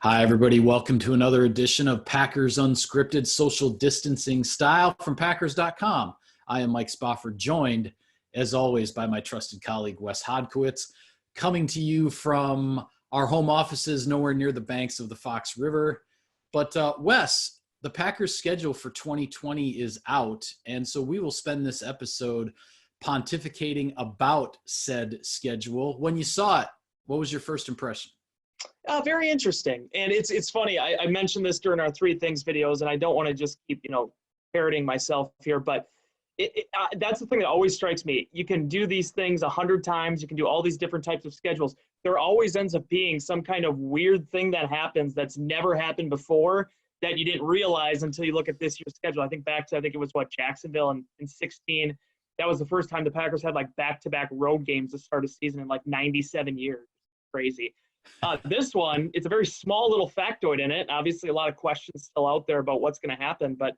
Hi, everybody. Welcome to another edition of Packers Unscripted Social Distancing Style from Packers.com. I am Mike Spofford, joined, as always, by my trusted colleague, Wes Hodkowitz, coming to you from our home offices nowhere near the banks of the Fox River. But, Wes, the Packers' schedule for 2020 is out, and so we will spend this episode pontificating about said schedule. When you saw it, what was your first impression? Very interesting. And it's funny. I mentioned this during our Three Things videos, and I don't want to just keep, parroting myself here, but that's the thing that always strikes me. You can do these things 100 times. You can do all these different types of schedules. There always ends up being some kind of weird thing that happens that's never happened before that you didn't realize until you look at this year's schedule. I think it was Jacksonville in 16. That was the first time the Packers had like back-to-back road games to start a season in like 97 years. Crazy. This one, it's a very small little factoid in it. Obviously, a lot of questions still out there about what's going to happen, but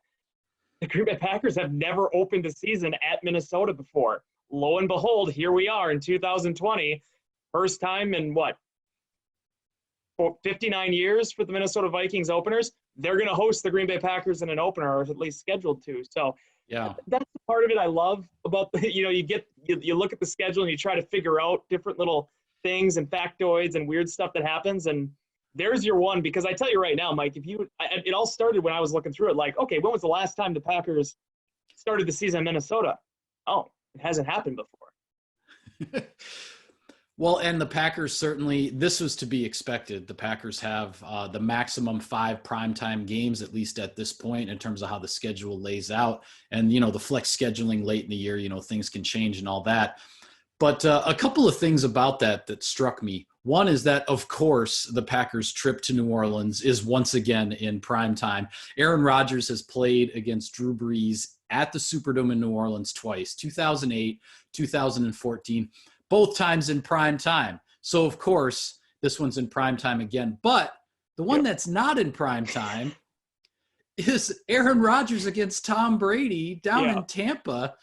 the Green Bay Packers have never opened a season at Minnesota before. Lo and behold, here we are in 2020. First time in 59 years for the Minnesota Vikings openers. They're going to host the Green Bay Packers in an opener, or at least scheduled to. So Yeah. That's the part of it I love about, you look at the schedule and you try to figure out different little things and factoids and weird stuff that happens, and there's your one. Because I tell you right now, Mike, it all started when I was looking through it, like, okay, when was the last time the Packers started the season in Minnesota? Oh, it hasn't happened before. Well, and the Packers certainly, this was to be expected. The Packers have the maximum 5 primetime games, at least at this point, in terms of how the schedule lays out. And, the flex scheduling late in the year, things can change and all that. But a couple of things about that struck me. One is that, of course, the Packers' trip to New Orleans is once again in prime time. Aaron Rodgers has played against Drew Brees at the Superdome in New Orleans twice, 2008, 2014, both times in prime time. So, of course, this one's in prime time again. But the one that's not in prime time is Aaron Rodgers against Tom Brady down in Tampa.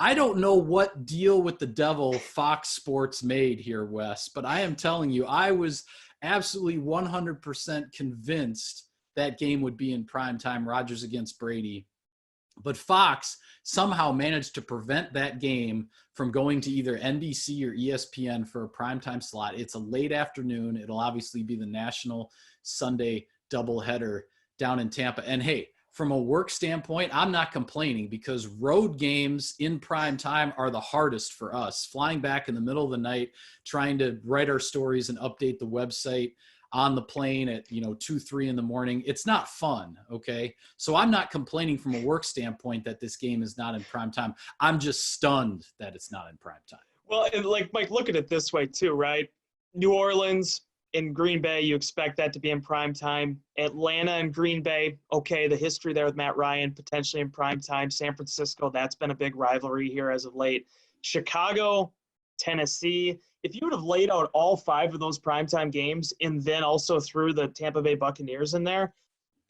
I don't know what deal with the devil Fox Sports made here, Wes, but I am telling you, I was absolutely 100% convinced that game would be in primetime, Rodgers against Brady. But Fox somehow managed to prevent that game from going to either NBC or ESPN for a primetime slot. It's a late afternoon. It'll obviously be the national Sunday doubleheader down in Tampa. And hey, from a work standpoint, I'm not complaining because road games in prime time are the hardest for us. Flying back in the middle of the night, trying to write our stories and update the website on the plane at 2, 3 in the morning. It's not fun, okay? So I'm not complaining from a work standpoint that this game is not in prime time. I'm just stunned that it's not in prime time. Well, and like, Mike, look at it this way too, right? New Orleans, in Green Bay, you expect that to be in prime time. Atlanta and Green Bay, okay, the history there with Matt Ryan, potentially in prime time. San Francisco, that's been a big rivalry here as of late. Chicago, Tennessee. If you would have laid out all 5 of those primetime games and then also threw the Tampa Bay Buccaneers in there,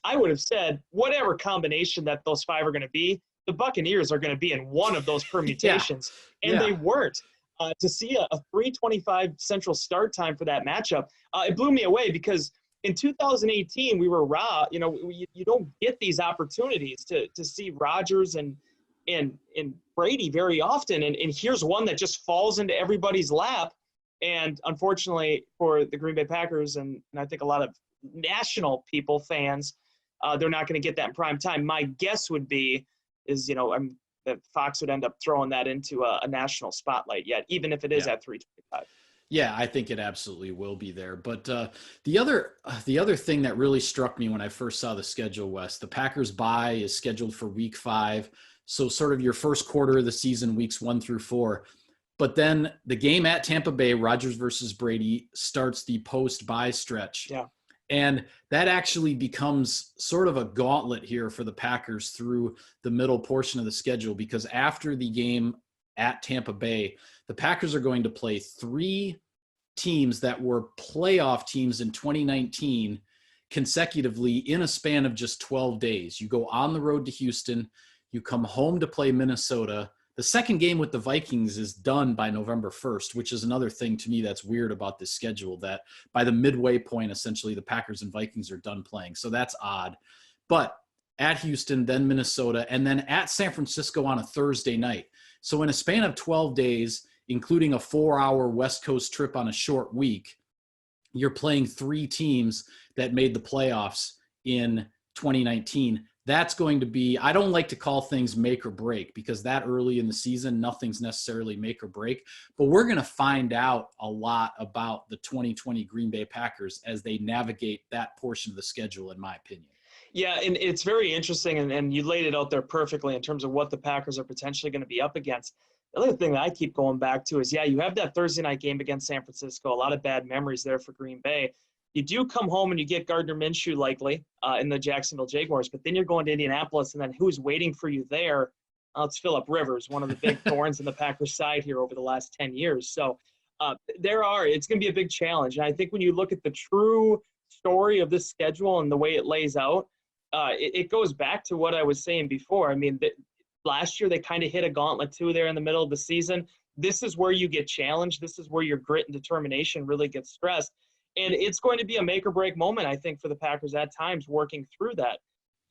I would have said whatever combination that those 5 are going to be, the Buccaneers are going to be in one of those permutations. And they weren't. To see a 3:25 Central start time for that matchup, it blew me away because in 2018 we were raw. You don't get these opportunities to see Rodgers and Brady very often, and here's one that just falls into everybody's lap. And unfortunately for the Green Bay Packers and I think a lot of national fans, they're not going to get that in prime time. My guess would be that Fox would end up throwing that into a national spotlight yet, even if it is at 3:25. Yeah, I think it absolutely will be there. But the other thing that really struck me when I first saw the schedule, Wes, the Packers bye is scheduled for week 5. So sort of your first quarter of the season, weeks 1 through 4. But then the game at Tampa Bay, Rodgers versus Brady, starts the post-bye stretch. Yeah. And that actually becomes sort of a gauntlet here for the Packers through the middle portion of the schedule, because after the game at Tampa Bay, the Packers are going to play 3 teams that were playoff teams in 2019 consecutively in a span of just 12 days. You go on the road to Houston, you come home to play Minnesota, The second game with the Vikings is done by November 1st, which is another thing to me that's weird about this schedule, that by the midway point, essentially, the Packers and Vikings are done playing. So that's odd. But at Houston, then Minnesota, and then at San Francisco on a Thursday night. So in a span of 12 days, including a 4-hour West Coast trip on a short week, you're playing 3 teams that made the playoffs in 2019. That's going to be, I don't like to call things make or break, because that early in the season, nothing's necessarily make or break. But we're going to find out a lot about the 2020 Green Bay Packers as they navigate that portion of the schedule, in my opinion. Yeah, and it's very interesting, and you laid it out there perfectly in terms of what the Packers are potentially going to be up against. The other thing that I keep going back to is, yeah, you have that Thursday night game against San Francisco, a lot of bad memories there for Green Bay. You do come home and you get Gardner Minshew likely in the Jacksonville Jaguars, but then you're going to Indianapolis, and then who's waiting for you there? It's Phillip Rivers, one of the big thorns in the Packers side here over the last 10 years. So it's going to be a big challenge. And I think when you look at the true story of this schedule and the way it lays out, it goes back to what I was saying before. I mean, last year they kind of hit a gauntlet too there in the middle of the season. This is where you get challenged. This is where your grit and determination really gets stressed. And it's going to be a make or break moment, I think, for the Packers at times working through that.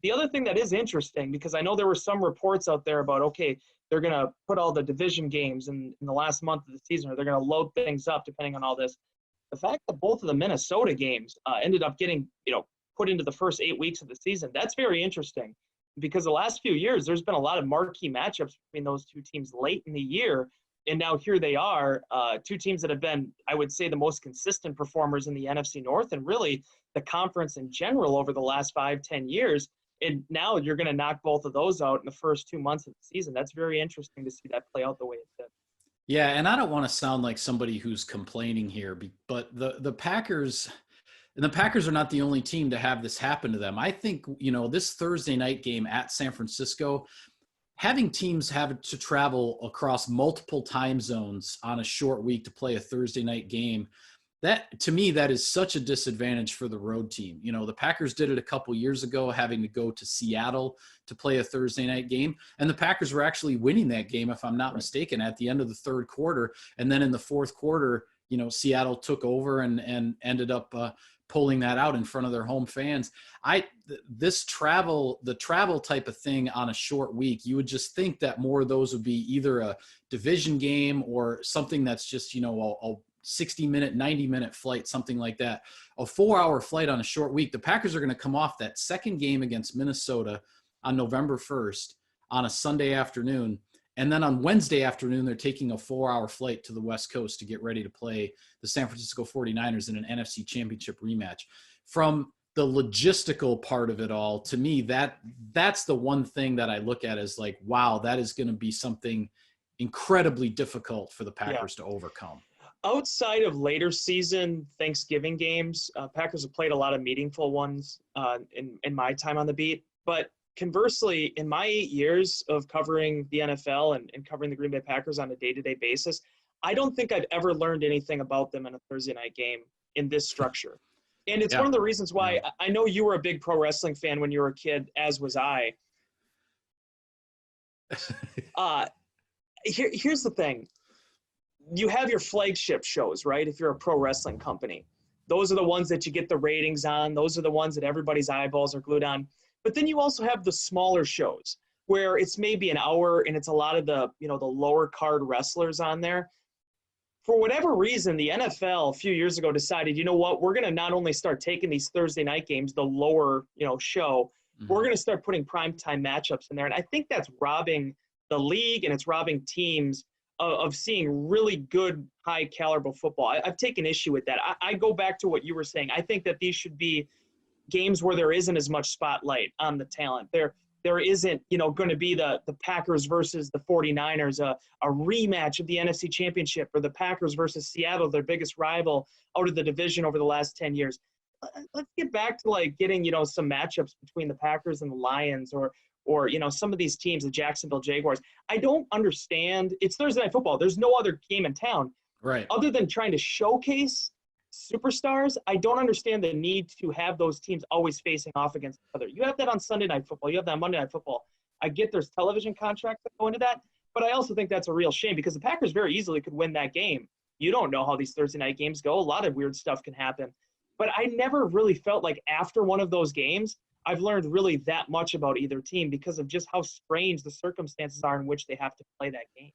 The other thing that is interesting, because I know there were some reports out there about, okay, they're going to put all the division games in the last month of the season, or they're going to load things up depending on all this. The fact that both of the Minnesota games ended up getting, put into the first 8 weeks of the season, that's very interesting, because the last few years there's been a lot of marquee matchups between those two teams late in the year, and now here they are, two teams that have been, I would say, the most consistent performers in the NFC North and really the conference in general over the last 5-10 years, and now you're going to knock both of those out in the first 2 months of the season. That's very interesting to see that play out the way it did. Yeah, and I don't want to sound like somebody who's complaining here, but the Packers – and the Packers are not the only team to have this happen to them. I think, this Thursday night game at San Francisco, having teams have to travel across multiple time zones on a short week to play a Thursday night game, that, to me, that is such a disadvantage for the road team. The Packers did it a couple years ago, having to go to Seattle to play a Thursday night game. And the Packers were actually winning that game, if I'm not mistaken, at the end of the third quarter. And then in the fourth quarter, Seattle took over and ended up pulling that out in front of their home fans. The travel type of thing on a short week, you would just think that more of those would be either a division game or something that's just, a 60-minute, 90-minute flight, something like that. A 4-hour flight on a short week. The Packers are going to come off that second game against Minnesota on November 1st on a Sunday afternoon. And then on Wednesday afternoon, they're taking a 4-hour flight to the West Coast to get ready to play the San Francisco 49ers in an NFC Championship rematch. From the logistical part of it all, to me, that's the one thing that I look at as like, wow, that is going to be something incredibly difficult for the Packers to overcome. Outside of later season Thanksgiving games, Packers have played a lot of meaningful ones in my time on the beat. But conversely, in my 8 years of covering the NFL and covering the Green Bay Packers on a day-to-day basis, I don't think I've ever learned anything about them in a Thursday night game in this structure. And it's one of the reasons why I know you were a big pro wrestling fan when you were a kid, as was I. Here's the thing. You have your flagship shows, right? If you're a pro wrestling company, those are the ones that you get the ratings on. Those are the ones that everybody's eyeballs are glued on. But then you also have the smaller shows where it's maybe an hour and it's a lot of the lower card wrestlers on there. For whatever reason, the NFL a few years ago decided, you know what, we're going to not only start taking these Thursday night games, the lower, show, we're going to start putting primetime matchups in there. And I think that's robbing the league and it's robbing teams of seeing really good, high caliber football. I've taken issue with that. I go back to what you were saying. I think that these should be games where there isn't as much spotlight on the talent. There isn't, going to be the Packers versus the 49ers, a rematch of the NFC Championship, or the Packers versus Seattle, their biggest rival out of the division over the last 10 years. Let's get back to getting, some matchups between the Packers and the Lions or some of these teams, the Jacksonville Jaguars. I don't understand. It's Thursday Night Football. There's no other game in town. Right. Other than trying to showcase superstars, I don't understand the need to have those teams always facing off against each other. You have that on Sunday Night Football. You have that on Monday Night Football. I get there's television contracts that go into that. But I also think that's a real shame because the Packers very easily could win that game. You don't know how these Thursday night games go. A lot of weird stuff can happen. But I never really felt like after one of those games, I've learned really that much about either team because of just how strange the circumstances are in which they have to play that game.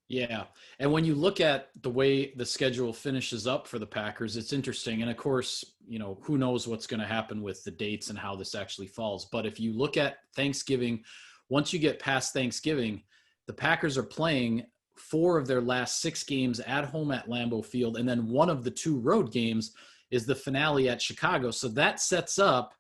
Yeah. And when you look at the way the schedule finishes up for the Packers, it's interesting. And of course, who knows what's going to happen with the dates and how this actually falls. But if you look at Thanksgiving, once you get past Thanksgiving, the Packers are playing 4 of their last 6 games at home at Lambeau Field. And then one of the 2 road games is the finale at Chicago. So that sets up,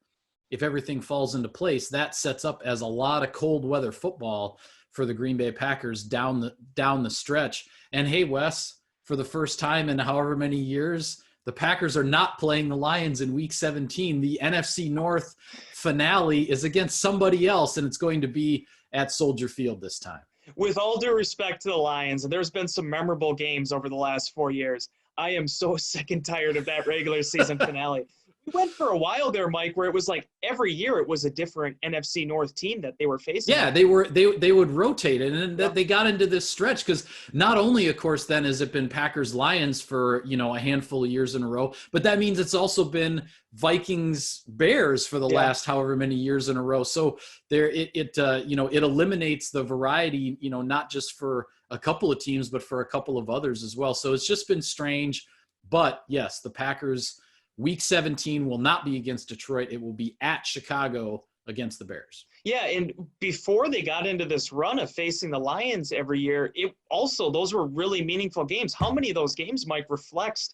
if everything falls into place, that sets up as a lot of cold weather football for the Green Bay Packers down the stretch. And hey, Wes, for the first time in however many years, the Packers are not playing the Lions in Week 17. The NFC North finale is against somebody else, and it's going to be at Soldier Field this time. With all due respect to the Lions, and there's been some memorable games over the last 4 years, I am so sick and tired of that regular season finale. We went for a while there, Mike, where it was like every year it was a different NFC North team that they were facing. Yeah, they would rotate it, and they got into this stretch because not only, of course, then has it been Packers Lions for a handful of years in a row, but that means it's also been Vikings Bears for the last however many years in a row. So there it eliminates the variety, not just for a couple of teams, but for a couple of others as well. So it's just been strange. But yes, the Packers Week 17 will not be against Detroit. It will be at Chicago against the Bears. Yeah, and before they got into this run of facing the Lions every year, those were really meaningful games. How many of those games, Mike, reflects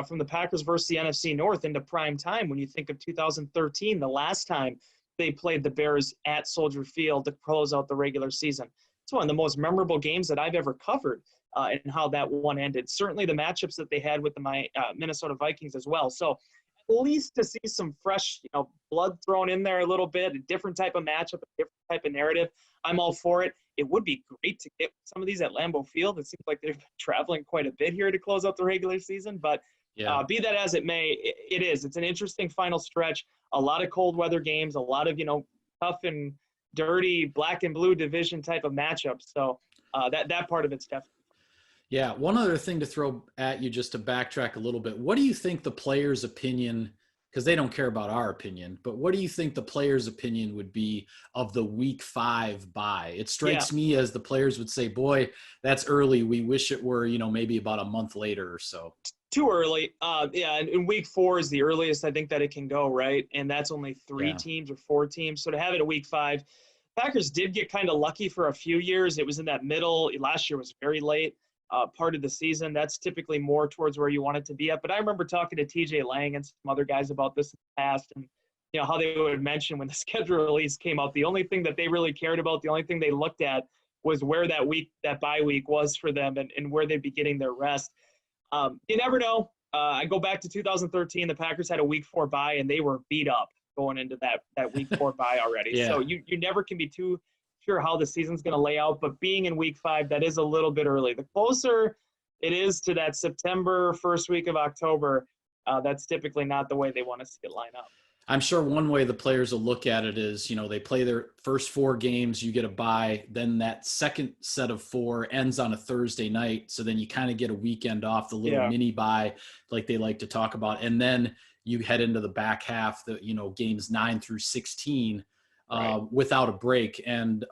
from the Packers versus the NFC North into prime time when you think of 2013, the last time they played the Bears at Soldier Field to close out the regular season? It's one of the most memorable games that I've ever covered. And how that one ended. Certainly the matchups that they had with the Minnesota Vikings as well. So at least to see some fresh, blood thrown in there a little bit, a different type of matchup, a different type of narrative, I'm all for it. It would be great to get some of these at Lambeau Field. It seems like they've been traveling quite a bit here to close out the regular season. But be that as it may, it's an interesting final stretch. A lot of cold weather games, a lot of, tough and dirty black and blue division type of matchups. So that part of it's definitely. Yeah, one other thing to throw at you just to backtrack a little bit. What do you think the players' opinion, because they don't care about our opinion, but what do you think the players' opinion would be of the Week 5 bye? It strikes me as the players would say, boy, that's early. We wish it were, maybe about a month later or so. Too early. And Week 4 is the earliest I think that it can go, right? And that's only 3 teams or 4 teams. So to have it at Week 5, Packers did get kind of lucky for a few years. It was in that middle. Last year was very late. Part of the season. That's typically more towards where you want it to be at. But I remember talking to TJ Lang and some other guys about this in the past, and how they would mention when the schedule release came out, the only thing that they really cared about, the only thing they looked at was where that bye week was for them and where they'd be getting their rest. You never know. I go back to 2013. The Packers had a Week 4 bye, and they were beat up going into that Week 4 bye already. So you never can be too sure how the season's going to lay out, but being in Week 5, that is a little bit early. The closer it is to that September, first week of October, that's typically not the way they want to see it line up. I'm sure one way the players will look at it is, they play their first 4 games, you get a bye, then that second set of 4 ends on a Thursday night, so then you kind of get a weekend off, the little mini bye like they like to talk about, and then you head into the back half, games 9 through 16, without a break, and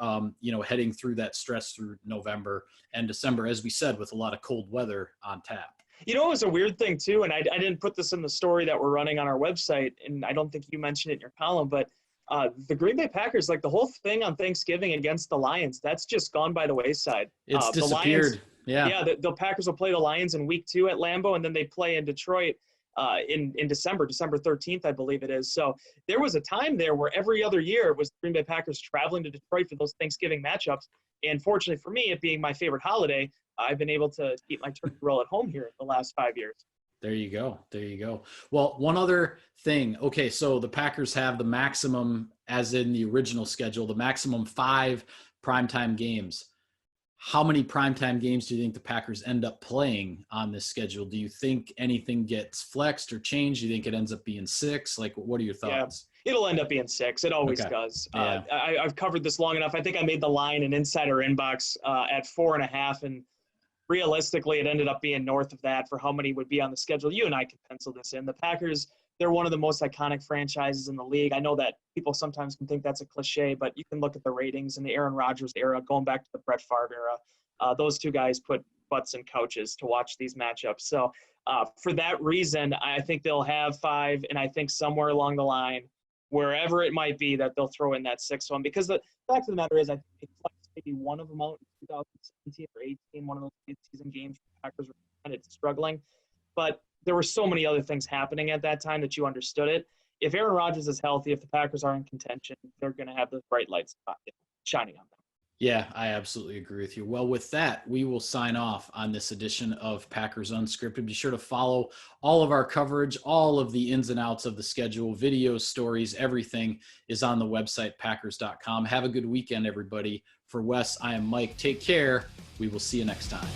heading through that stress through November and December, as we said, with a lot of cold weather on tap. It was a weird thing too, and I didn't put this in the story that we're running on our website, and I don't think you mentioned it in your column, but the Green Bay Packers, like the whole thing on Thanksgiving against the Lions, that's just gone by the wayside. It's disappeared. The Packers will play the Lions in Week 2 at Lambeau, and then they play in Detroit in December 13th, I believe it is. So there was a time there where every other year it was the Green Bay Packers traveling to Detroit for those Thanksgiving matchups. And fortunately for me, it being my favorite holiday, I've been able to keep my turkey roll at home here the last 5 years. There you go. Well, one other thing. Okay, so the Packers have the maximum, as in the original schedule, the maximum 5 primetime games. How many primetime games do you think the Packers end up playing on this schedule? Do you think anything gets flexed or changed? Do you think it ends up being 6? Like, what are your Yeah, thoughts? it'll end up being 6. It always Okay. does. Yeah. I've covered this long enough. I think I made the line in Insider Inbox at 4.5, and realistically, it ended up being north of that for how many would be on the schedule. You and I can pencil this in. The Packers, they're one of the most iconic franchises in the league. I know that people sometimes can think that's a cliche, but you can look at the ratings in the Aaron Rodgers era, going back to the Brett Favre era. Those two guys put butts in couches to watch these matchups. So for that reason, I think they'll have 5, and I think somewhere along the line, wherever it might be, that they'll throw in that 6th one. Because the fact of the matter is, I think maybe one of them out in 2017 or 18, one of those mid-season games the Packers were kind of struggling. But there were so many other things happening at that time that you understood it. If Aaron Rodgers is healthy, if the Packers are in contention, they're going to have the bright lights shining on them. Yeah, I absolutely agree with you. Well, with that, we will sign off on this edition of Packers Unscripted. Be sure to follow all of our coverage, all of the ins and outs of the schedule, videos, stories, everything is on the website, packers.com. Have a good weekend, everybody. For Wes, I am Mike. Take care. We will see you next time.